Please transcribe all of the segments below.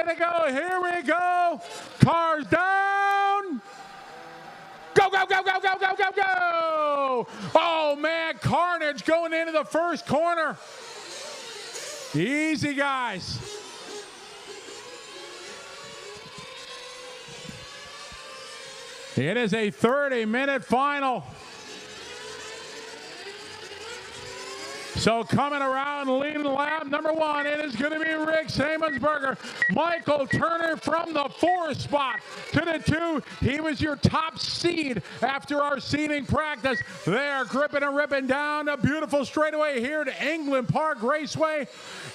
to go. Here we go. Cars down. Go, go, go, go, go, go, go, go. Oh, man, carnage going into the first corner. Easy, guys. It is a 30-minute final. So coming around leading lap number 1, it is going to be Rick Samensberger. Michael Turner from the 4 spot to the 2. He was your top seed after our seeding practice. They are gripping and ripping down a beautiful straightaway here to England Park Raceway.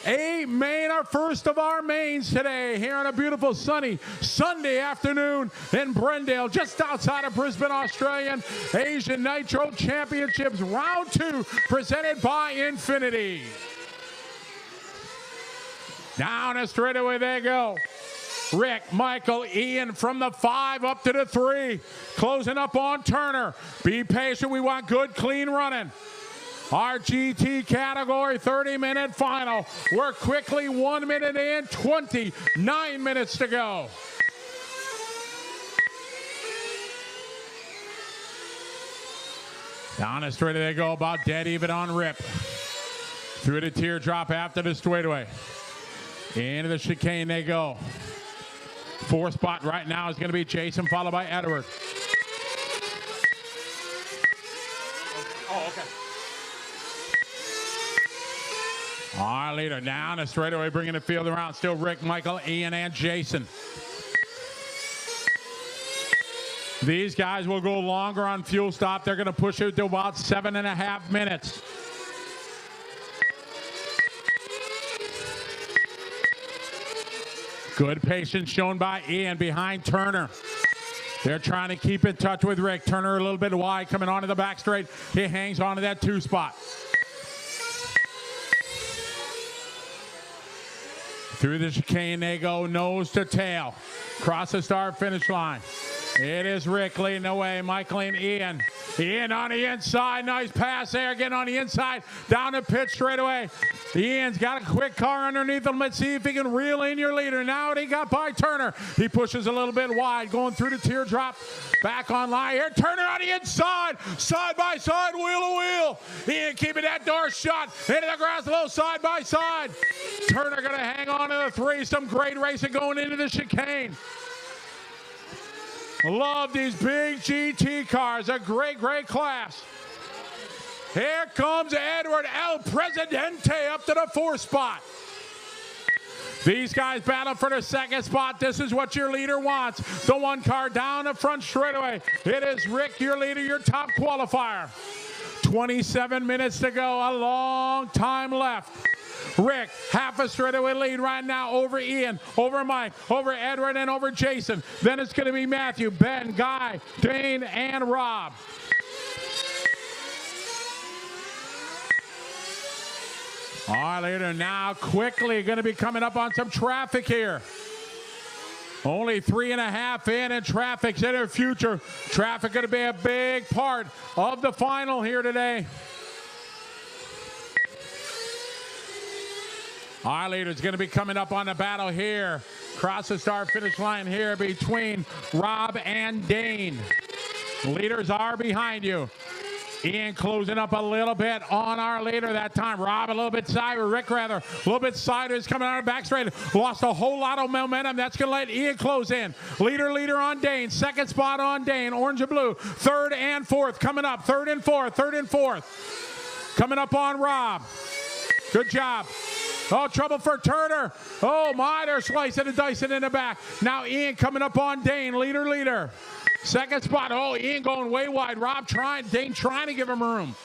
Our first of our mains today here on a beautiful sunny Sunday afternoon in Brendale, just outside of Brisbane, Australian. Asian Nitro Championships Round 2 presented by Infinity. Down a straightaway they go. Rick, Michael, Ian from the 5 up to the 3. Closing up on Turner. Be patient. We want good, clean running. Our GT category 30-minute final. We're quickly 1 minute in, 29 minutes to go. Down the straightaway they go, about dead even on Rip. Through the teardrop after the straightaway. Into the chicane they go. 4 spot right now is going to be Jason, followed by Edward. Oh, okay. Our leader down the straightaway, bringing the field around. Still Rick, Michael, Ian, and Jason. These guys will go longer on fuel stop. They're going to push it to about 7.5 minutes. Good patience shown by Ian behind Turner. They're trying to keep in touch with Rick. Turner a little bit wide coming onto the back straight. He hangs onto that 2 spot. Through the chicane they go, nose to tail. Cross the start finish line. It is Rick leading the way. Michael and Ian. Ian on the inside. Nice pass there. Getting on the inside. Down the pit straight away. Ian's got a quick car underneath him. Let's see if he can reel in your leader. Now he got by Turner. He pushes a little bit wide. Going through the teardrop. Back on line here. Turner on the inside. Side by side. Wheel to wheel. Ian keeping that door shut. Into the grass low. Side by side. Turner going to hang on to the 3. Some great racing going into the chicane. Love these big GT cars. A great, great class. Here comes Edward El Presidente up to the 4 spot. These guys battle for the 2nd spot. This is what your leader wants. The 1 car down the front straightaway. It is Rick, your leader, your top qualifier. 27 minutes to go. A long time left. Rick, half a straightaway lead right now over Ian, over Mike, over Edward, and over Jason. Then it's going to be Matthew, Ben, Guy, Dane, and Rob. Our leader now quickly going to be coming up on some traffic here. Only 3.5 in, and traffic's in the future. Traffic going to be a big part of the final here today. Our leader's going to be coming up on the battle here. Cross the start finish line here between Rob and Dane. Leaders are behind you. Ian closing up a little bit on our leader that time. Rob a little bit sideways, Rick rather. A little bit sideways coming out of the back straight. Lost a whole lot of momentum. That's going to let Ian close in. Leader on Dane. 2nd spot on Dane. Orange and blue. 3rd and 4th coming up. 3rd and 4th. 3rd and 4th. Coming up on Rob. Good job. Oh, trouble for Turner. Oh, my, they're slicing and dicing in the back. Now Ian coming up on Dane. Leader. 2nd spot. Oh, Ian going way wide. Rob trying. Dane trying to give him room.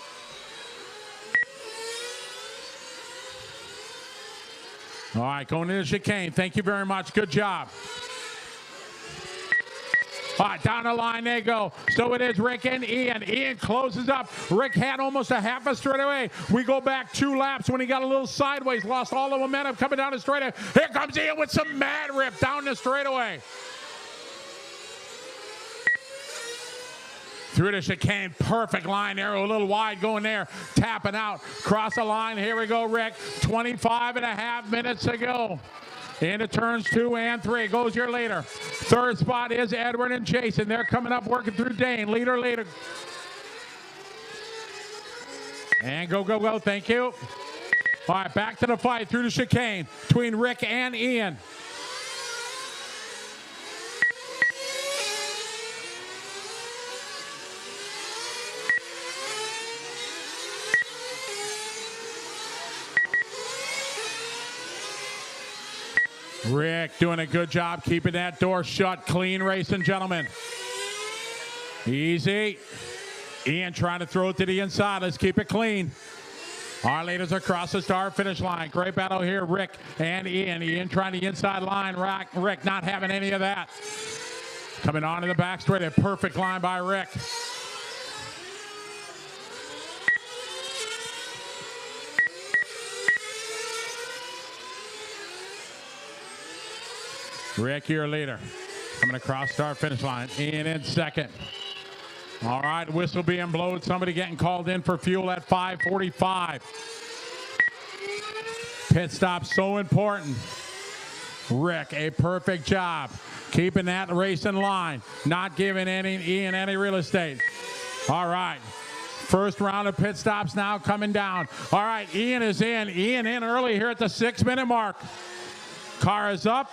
All right, going into the chicane. Thank you very much. Good job. All right, down the line they go. So it is Rick and Ian. Ian closes up. Rick had almost a half a straightaway. We go back 2 laps when he got a little sideways. Lost all the momentum coming down the straightaway. Here comes Ian with some mad rip down the straightaway. Through the chicane, perfect line there, a little wide going there, tapping out, cross the line, here we go, Rick, 25.5 minutes to go. Into turns 2 and 3 goes your leader. Third spot is Edward and Jason. They're coming up, working through Dane. Leader. And go. Thank you. All right, back to the fight through the chicane between Rick and Ian. Rick doing a good job keeping that door shut. Clean racing, gentlemen. Easy. Ian trying to throw it to the inside. Let's keep it clean. Our leaders across the start finish line. Great battle here, Rick and Ian. Ian trying the inside line. Rick not having any of that. Coming on to the back straight. A perfect line by Rick. Rick, your leader. Coming across start finish line. Ian in second. All right, whistle being blown. Somebody getting called in for fuel at 5:45. Pit stop so important. Rick, a perfect job keeping that race in line, not giving Ian any real estate. All right, first round of pit stops now coming down. All right, Ian is in. Ian in early here at the 6-minute mark. Car is up.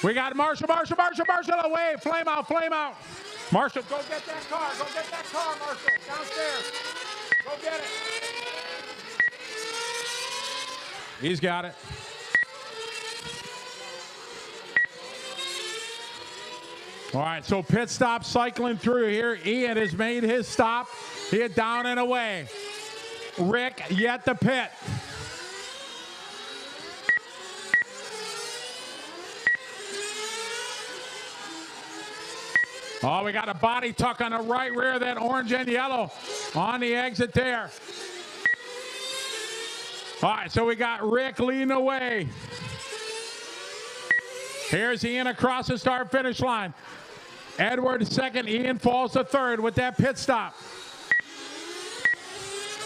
We got Marshall away. Flame out. Marshall, go get that car. Marshall. Downstairs. Go get it. He's got it. All right, so pit stop cycling through here. Ian has made his stop. He is down and away. Rick yet the pit. Oh, we got a body tuck on the right rear of that orange and yellow on the exit there. All right, so we got Rick leading away. Here's Ian across the start finish line. Edward second, Ian falls to third with that pit stop.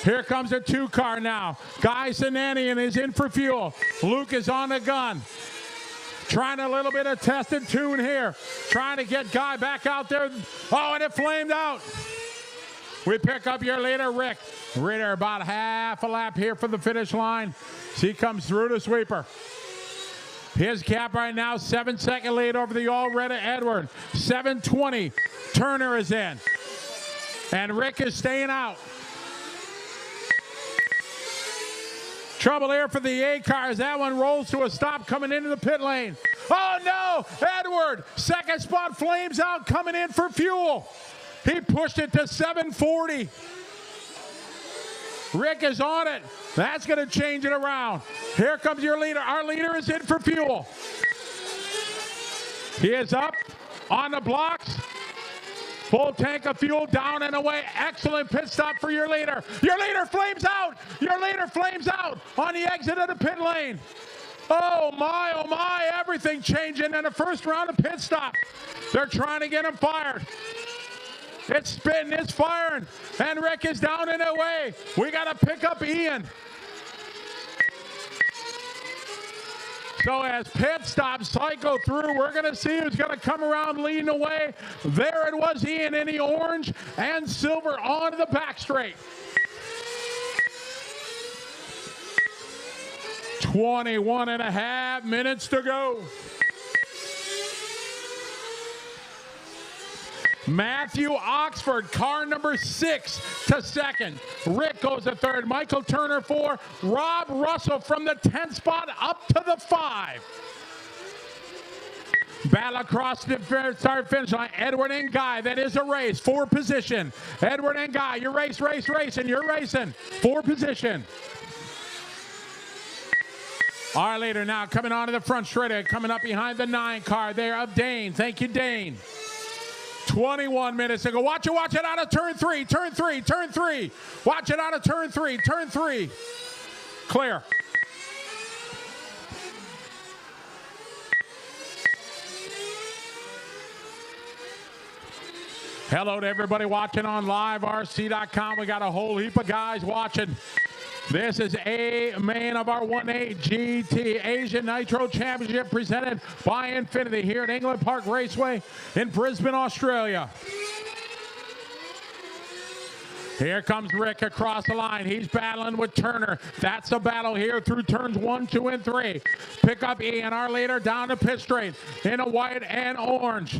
Here comes a 2-car now. Guy Sinanian is in for fuel. Luke is on the gun. Trying a little bit of test and tune here. Trying to get Guy back out there. Oh, and it flamed out. We pick up your leader, Rick. Ritter about half a lap here for the finish line. She comes through the sweeper. His gap right now, 7-second lead over the already Edward. 7:20. Turner is in. And Rick is staying out. Trouble here for the A cars. That one rolls to a stop coming into the pit lane. Oh no, Edward, second spot flames out coming in for fuel. He pushed it to 740. Rick is on it. That's going to change it around. Here comes your leader. Our leader is in for fuel. He is up on the blocks. Full tank of fuel down and away. Excellent pit stop for your leader. Your leader flames out. Your leader flames out on the exit of the pit lane. Oh my, everything changing in the first round of pit stop. They're trying to get him fired. It's spitting, it's firing, and Rick is down and away. We got to pick up Ian. So as pit stops cycle through, we're going to see who's going to come around leading away. There it was, Ian in the orange and silver onto the back straight. 21 and a half minutes to go. Matthew Oxford, car number 6 to second. Rick goes to third. Michael Turner 4. Rob Russell from the 10th spot up to the 5. Battle across the start finish line. Edward and Guy, that is a race. 4 position. Edward and Guy, you're racing. You're racing. 4 position. Our leader now coming onto the front straight, coming up behind the 9 car there of Dane. Thank you, Dane. 21 minutes to go. Watch it out of turn 3. Watch it out of turn 3. Clear. Hello to everybody watching on liverc.com. We got a whole heap of guys watching. This is a main of our 1/8 GT Asian Nitro Championship presented by Infinity here at England Park Raceway in Brisbane, Australia. Here comes Rick across the line. He's battling with Turner. That's the battle here through turns 1, 2, and 3. Pick up Ian, our leader, down to pit straight in a white and orange.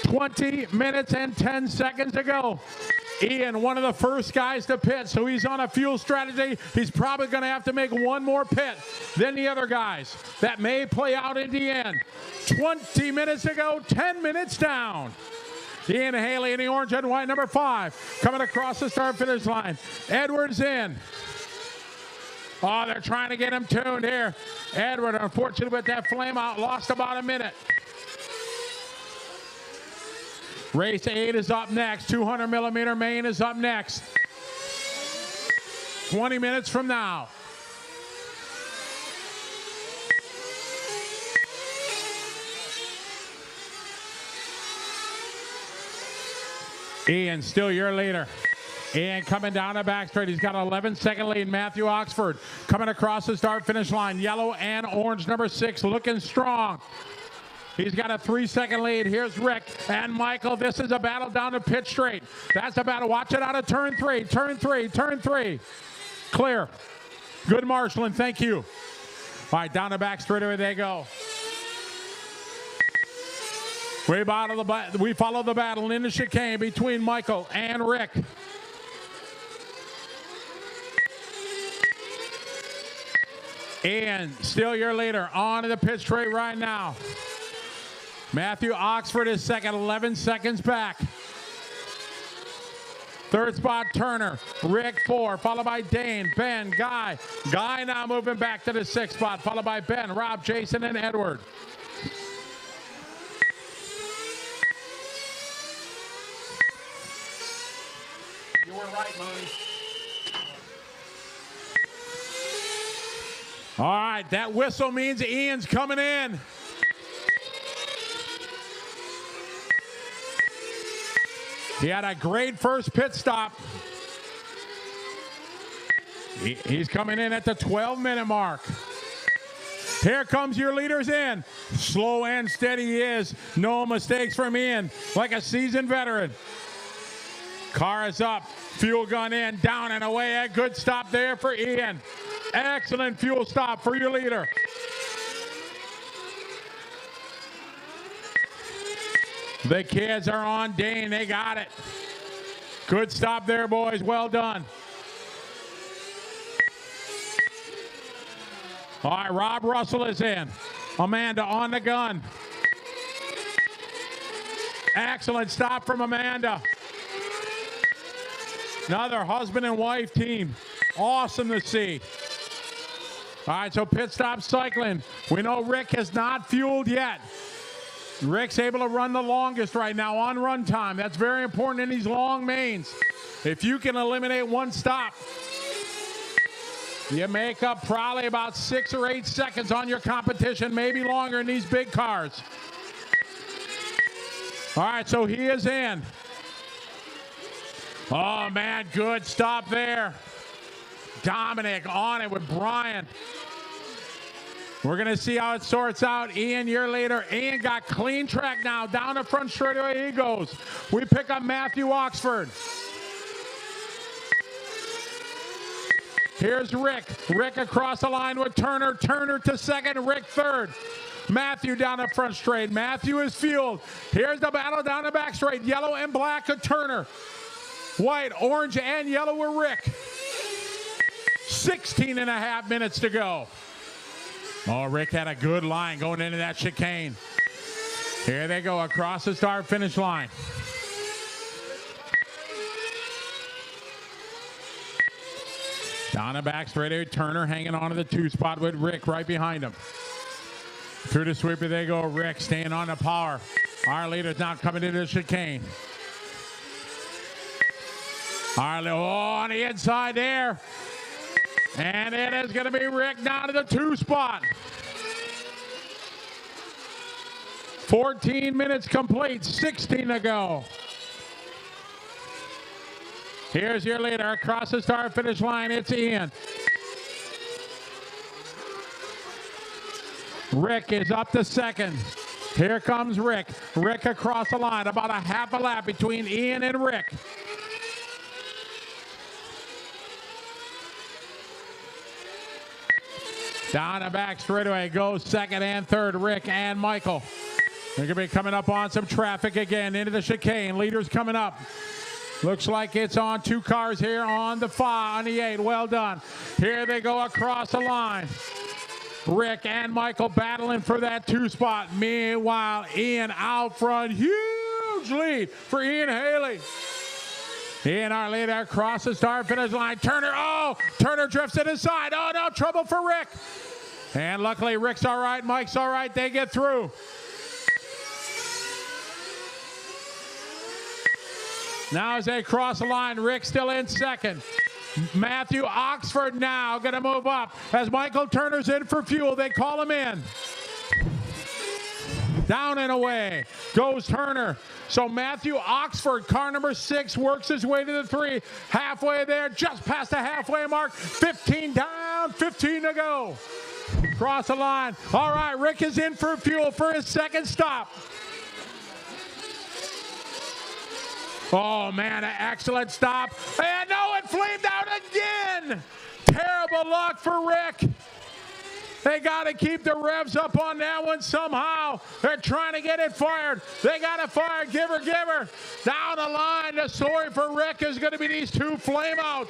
20 minutes and 10 seconds to go. Ian, one of the first guys to pit, so he's on a fuel strategy. He's probably going to have to make one more pit than the other guys. That may play out in the end. 20 minutes to go, 10 minutes down. Ian Haley in the orange and white, number 5, coming across the start-finish line. Edwards in. Oh, they're trying to get him tuned here. Edward, unfortunately, with that flame out, lost about a minute. Race 8 is up next. 200 millimeter main is up next. 20 minutes from now. Ian, still your leader. Ian coming down the back straight. He's got an 11-second lead. Matthew Oxford coming across the start-finish line. Yellow and orange, number 6, looking strong. He's got a 3-second lead. Here's Rick and Michael. This is a battle down to pit straight. That's a battle. Watch it out of turn 3. Turn 3. Turn 3. Clear. Good marshaling. Thank you. All right, down the back straightaway they go. We follow the battle in the chicane between Michael and Rick. Ian, still your leader. On to the pit straight right now. Matthew Oxford is second, 11 seconds back. Third spot, Turner. Rick 4, followed by Dane, Ben, Guy. Guy now moving back to the 6th spot, followed by Ben, Rob, Jason, and Edward. You were right, Mooney. All right, that whistle means Ian's coming in. He had a great first pit stop. He's coming in at the 12-minute mark. Here comes your leaders in. Slow and steady he is. No mistakes from Ian, like a seasoned veteran. Car is up. Fuel gun in, down and away. A good stop there for Ian. Excellent fuel stop for your leader. The kids are on Dane. They got it. Good stop there, boys. Well done. All right, Rob Russell is in. Amanda on the gun. Excellent stop from Amanda. Another husband and wife team. Awesome to see. All right, so pit stop cycling. We know Rick has not fueled yet. Rick's able to run the longest right now on run time. That's very important in these long mains. If you can eliminate one stop, you make up probably about 6 or 8 seconds on your competition, maybe longer in these big cars. All right, so he is in. Oh, man, good stop there. Dominic on it with Brian. We're going to see how it sorts out. Ian, your leader. Ian got clean track now. Down the front straightaway he goes. We pick up Matthew Oxford. Here's Rick. Rick across the line with Turner. Turner to second. Rick third. Matthew down the front straight. Matthew is fueled. Here's the battle down the back straight. Yellow and black to Turner. White, orange, and yellow with Rick. 16 and a half minutes to go. Oh, Rick had a good line going into that chicane. Here they go across the start-finish line. Down the back straight, Turner hanging on to the 2 spot with Rick right behind him. Through the sweeper they go. Rick staying on the power. Our leader's now coming into the chicane. On the inside there. And it is going to be Rick down to the 2 spot. 14 minutes complete, 16 to go. Here's your leader across the start finish line. It's Ian. Rick is up to second. Here comes Rick. Rick across the line. About a half a lap between Ian and Rick. Down the back straightaway goes second and third, Rick and Michael. They're going to be coming up on some traffic again into the chicane. Leaders coming up. Looks like it's on 2 cars here on the 5, on the 8. Well done. Here they go across the line. Rick and Michael battling for that 2 spot. Meanwhile, Ian out front. Huge lead for Ian Haley. Ian, our leader, across the start finish line. Turner drifts to the side. Oh, no, trouble for Rick. And luckily, Rick's all right, Mike's all right. They get through. Now as they cross the line, Rick still in second. Matthew Oxford now going to move up. As Michael Turner's in for fuel, they call him in. Down and away goes Turner. So Matthew Oxford, car number 6, works his way to the 3. Halfway there, just past the halfway mark. 15 down, 15 to go. Cross the line. All right, Rick is in for fuel for his second stop. Oh, man, an excellent stop. And no, it flamed out again. Terrible luck for Rick. They got to keep the revs up on that one somehow. They're trying to get it fired. They got to fire. Give her. Down the line, the story for Rick is going to be these 2 flameouts.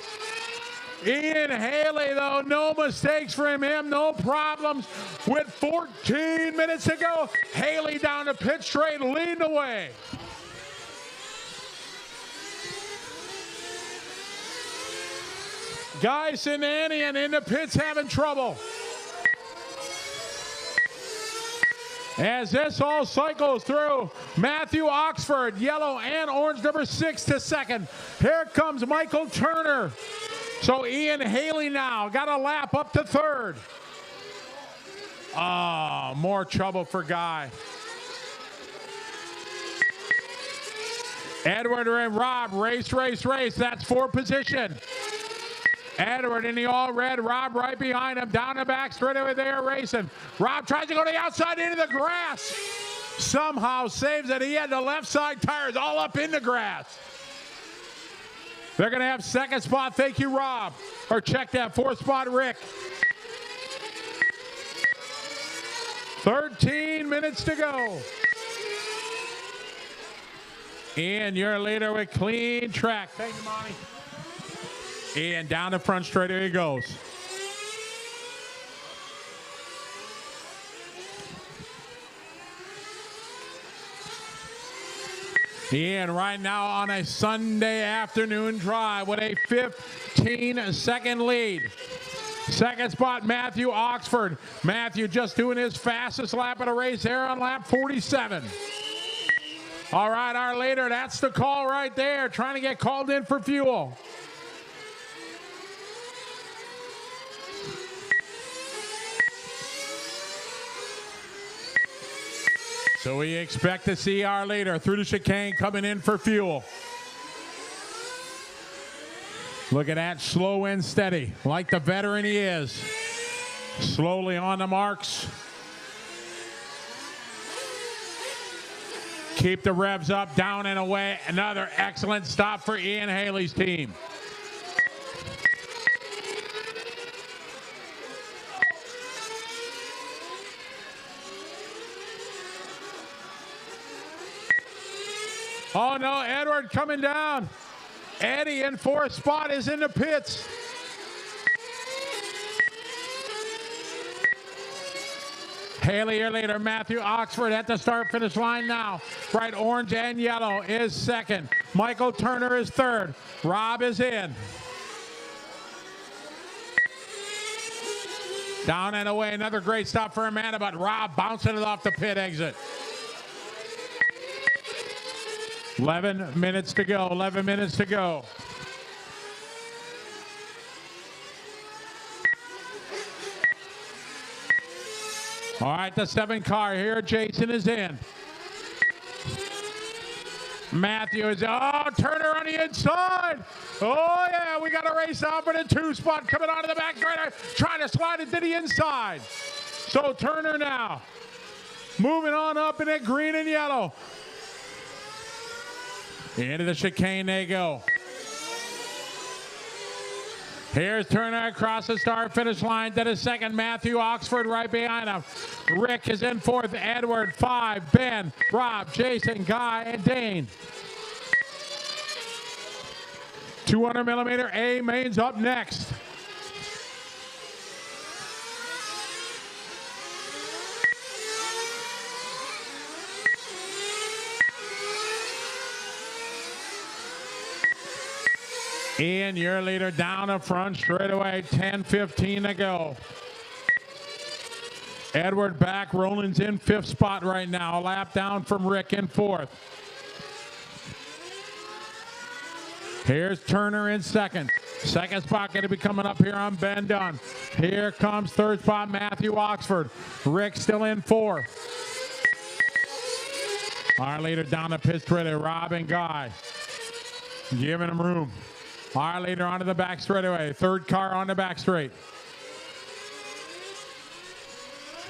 Ian Haley, though, no mistakes for him, no problems. With 14 minutes to go, Haley down the pit straight, leading the way. Guy Sinanian in the pits having trouble. As this all cycles through, Matthew Oxford, yellow and orange, number 6 to second. Here comes Michael Turner. So Ian Haley now got a lap up to third. Oh, more trouble for Guy. Edward and Rob, race. That's 4 position. Edward in the all red, Rob right behind him, down the back, straight over there racing. Rob tries to go to the outside into the grass. Somehow saves it. He had the left side tires all up in the grass. They're going to have second spot. Thank you, Rob. Or check that 4th spot, Rick. 13 minutes to go. Ian, your leader with clean track. Thank you, Monty. And down the front straight, here he goes. Ian right now on a Sunday afternoon drive with a 15-second lead. Second spot, Matthew Oxford. Matthew just doing his fastest lap of the race there on lap 47. All right, our leader, that's the call right there, trying to get called in for fuel. So we expect to see our leader through the chicane coming in for fuel. Look at that, slow and steady, like the veteran he is. Slowly on the marks. Keep the revs up, down and away. Another excellent stop for Ian Haley's team. Oh no, Edward coming down. Eddie in 4th spot is in the pits. Haley, your leader, Matthew Oxford at the start-finish line now. Bright orange and yellow is second. Michael Turner is third. Rob is in. Down and away, another great stop for Amanda, but Rob bouncing it off the pit exit. 11 minutes to go, 11 minutes to go. All right, the 7 car here. Jason is in. Matthew is, Turner on the inside. Oh, yeah, we got a race out for the 2 spot coming onto the back, trying to slide it to the inside. So Turner now moving on up in it, green and yellow. Into the chicane they go. Here's Turner across the start finish line to the second. Matthew Oxford right behind him. Rick is in fourth. Edward 5. Ben, Rob, Jason, Guy, and Dane. 200 millimeter A mains up next. Ian, your leader down the front straight away. 10:15 to go. Edward back. Roland's in fifth spot right now. A lap down from Rick in fourth. Here's Turner in second. Second spot going to be coming up here on Ben Dunn. Here comes third spot Matthew Oxford. Rick still in fourth. Our leader down the pit straight, Rob and Guy. Giving him room. Our leader onto the back straightaway. Third car on the back straight.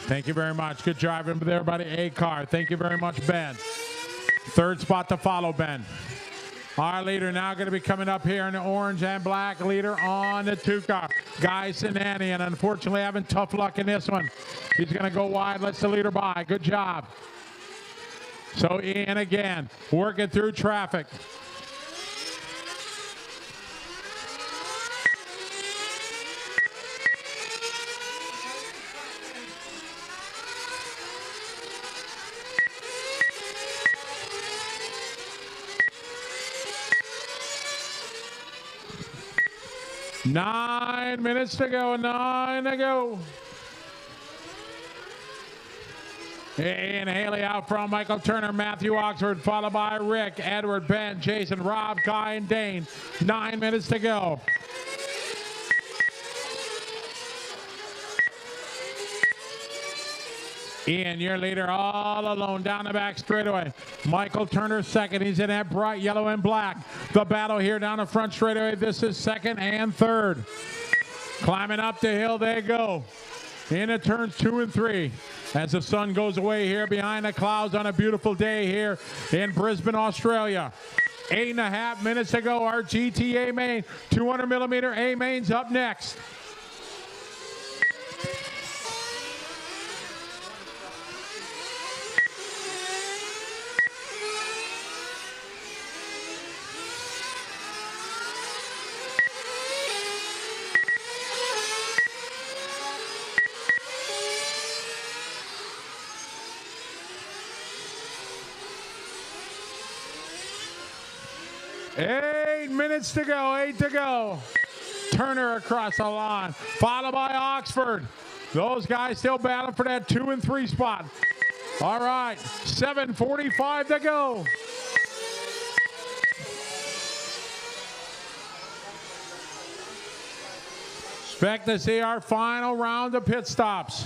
Thank you very much. Good driving there by the A car. Thank you very much, Ben. Third spot to follow, Ben. Our leader now going to be coming up here in the orange and black. Leader on the 2 car. Guy Sinani, and unfortunately having tough luck in this one. He's going to go wide. Lets the leader by. Good job. So Ian again, working through traffic. Nine minutes to go. 9 to go. And Haley out front. Michael Turner, Matthew Oxford, followed by Rick, Edward, Ben, Jason, Rob, Guy, and Dane. 9 minutes to go. Ian, your leader, all alone down the back straightaway. Michael Turner second. He's in that bright yellow and black. The battle here down the front straightaway. This is second and third. Climbing up the hill they go. Into turns 2 and 3. As the sun goes away here behind the clouds on a beautiful day here in Brisbane, Australia. 8.5 minutes to go. Our GTA main, 200 millimeter A mains up next. Eight minutes to go, 8 to go. Turner across the line, followed by Oxford. Those guys still battling for that 2 and 3 spot. All right, 7:45 to go. Expect to see our final round of pit stops.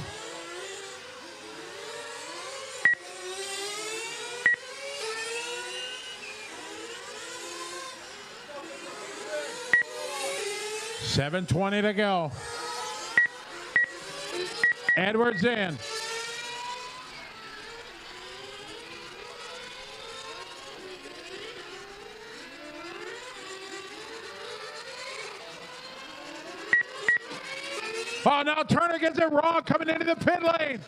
$7:20 to go. Edwards in. Oh, now Turner gets it wrong coming into the pit lane.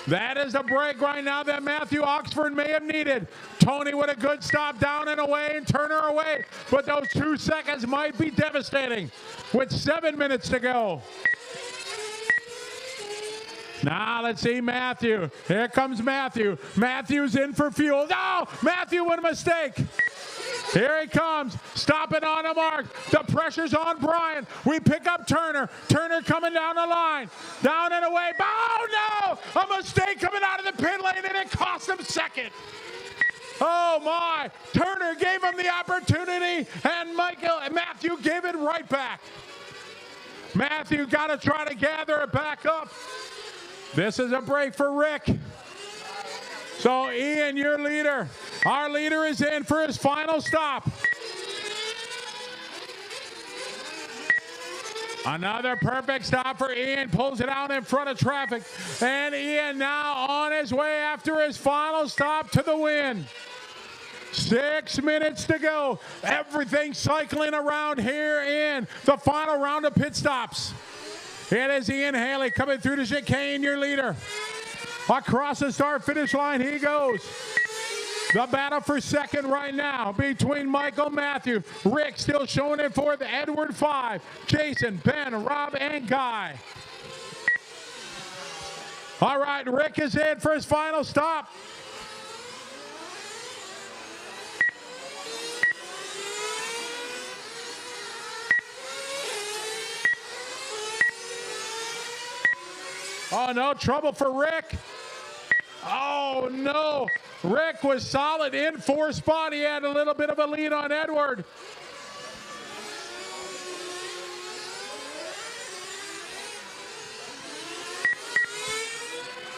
That is the break right now that Matthew Oxford may have needed. Tony with a good stop down and away, and Turner away. But those 2 seconds might be devastating with 7 minutes to go. Now let's see Matthew. Here comes Matthew. Matthew's in for fuel. No! Matthew with a mistake. Here he comes, stopping on the mark. The pressure's on Brian. We pick up Turner. Turner coming down the line. Down and away. Oh, no! A mistake coming out of the pit lane, and it cost him second. Oh, my. Turner gave him the opportunity, and Matthew gave it right back. Matthew got to try to gather it back up. This is a break for Rick. So, Ian, your leader. Our leader is in for his final stop. Another perfect stop for Ian. Pulls it out in front of traffic. And Ian now on his way after his final stop to the win. 6 minutes to go. Everything cycling around here in the final round of pit stops. It is Ian Haley coming through the chicane, your leader. Across the start finish line he goes. The battle for second right now between Michael, Matthew, Rick still showing it for the Edward 5, Jason, Ben, Rob, and Guy. All right, Rick is in for his final stop. Oh, no trouble for Rick. Oh, no. Rick was solid in fourth spot. He had a little bit of a lead on Edward.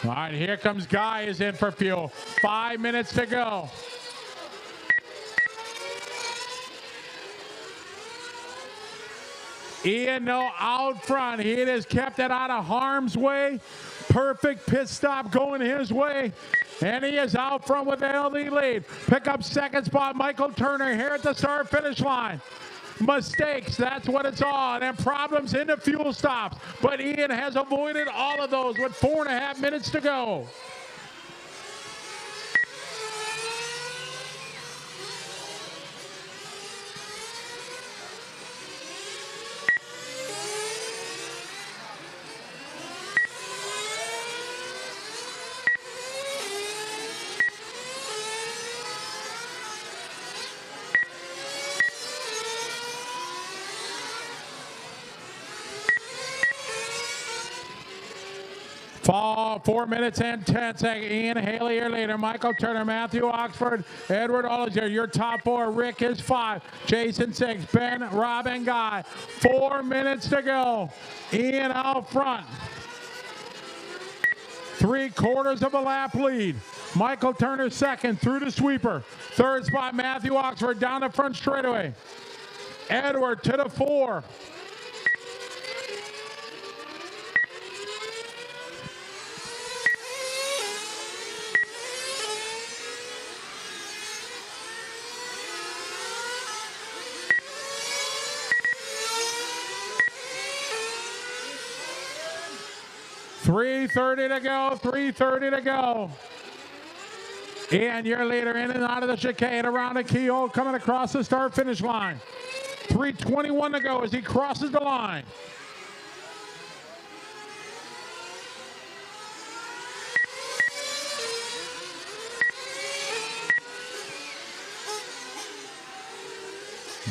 All right, here comes Guy is in for fuel. 5 minutes to go. Ian, no, out front. He has kept it out of harm's way. Perfect pit stop going his way. And he is out front with the LD lead. Pick up second spot, Michael Turner here at the start finish line. Mistakes, that's what it's on. And problems in the fuel stops. But Ian has avoided all of those with 4.5 minutes to go. Fall 4 minutes and 10 seconds. Ian Haley, your leader. Michael Turner, Matthew Oxford, Edward Ollinger. Your top four. Rick is 5. Jason 6. Ben, Rob, and Guy. 4 minutes to go. Ian out front. 3/4 of a lap lead. Michael Turner second through the sweeper. Third spot, Matthew Oxford down the front straightaway. Edward to the 4. .330 to go, 3:30 to go. And your leader in and out of the chicane around the keyhole coming across the start finish line. 3:21 to go as he crosses the line.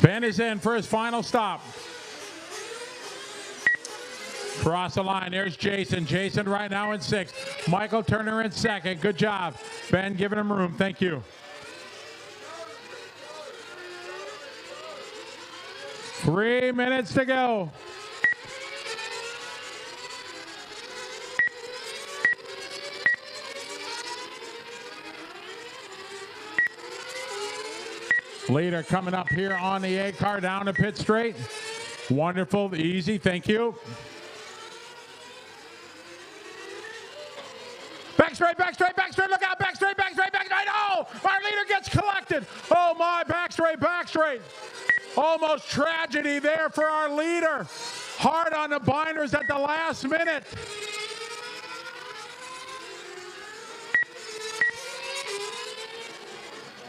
Ben is in for his final stop. Cross the line. There's Jason. Jason right now in 6th. Michael Turner in 2nd. Good job. Ben giving him room. Thank you. Three minutes to go. Leader coming up here on the A car down to pit straight. Wonderful. Easy. Thank you. Back straight, back straight, back straight. Look out, back straight, back straight, back straight. Oh, our leader gets collected. Oh, my, back straight, back straight. Almost tragedy there for our leader. Hard on the binders at the last minute.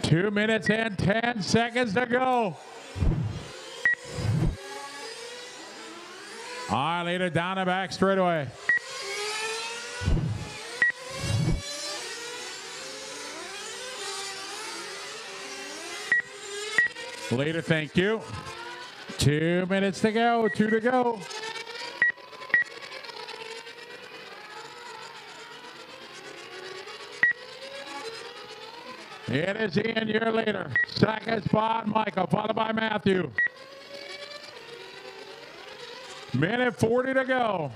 Two minutes and 10 seconds to go. Our leader down the back straightaway. Leader, thank you. 2 minutes to go, 2 to go. It is Ian, your leader. Second spot, Michael, followed by Matthew. Minute 40 to go.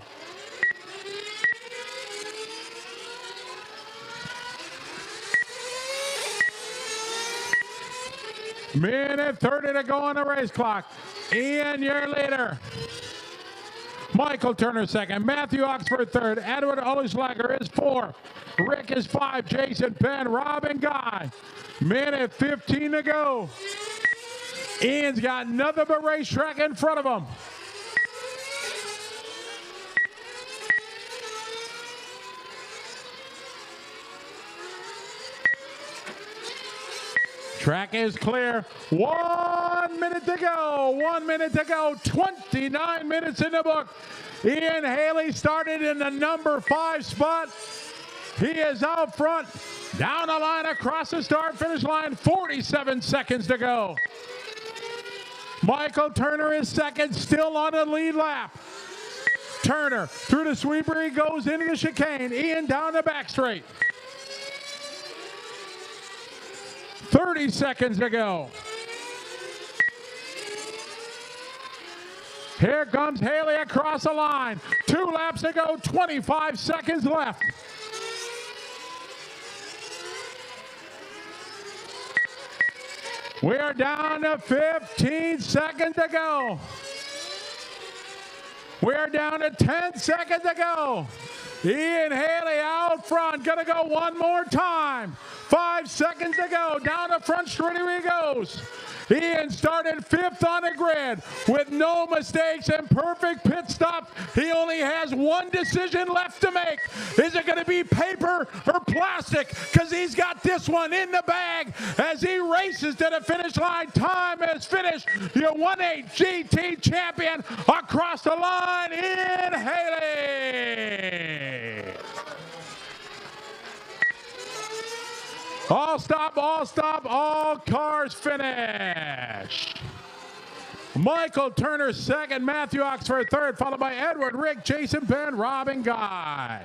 Minute 30 to go on the race clock. Ian, your leader. Michael Turner second. Matthew Oxford third. Edward Ollischlager is fourth. Rick is 5. Jason Penn, Rob, and Guy. Minute 15 to go. Ian's got nothing but racetrack in front of him. Track is clear. 1 minute to go. 1 minute to go. 29 minutes in the book. Ian Haley started in the number 5 spot. He is out front. Down the line across the start-finish line. 47 seconds to go. Michael Turner is second, still on the lead lap. Turner through the sweeper, he goes into the chicane. Ian down the back straight. 30 seconds to go. Here comes Haley across the line. 2 laps to go, 25 seconds left. We are down to 15 seconds to go. We are down to 10 seconds to go. Ian Haley out front, gonna go one more time. 5 seconds to go, down the front straight he goes. Ian started 5th on the grid with no mistakes and perfect pit stop. He only has one decision left to make. Is it going to be paper or plastic? Because he's got this one in the bag as he races to the finish line. Time is finished. Your 1/8 GT champion across the line, Ian Haley. All stop, all cars finished. Michael Turner second, Matthew Oxford third, followed by Edward, Rick, Jason Penn, Rob, and Guy.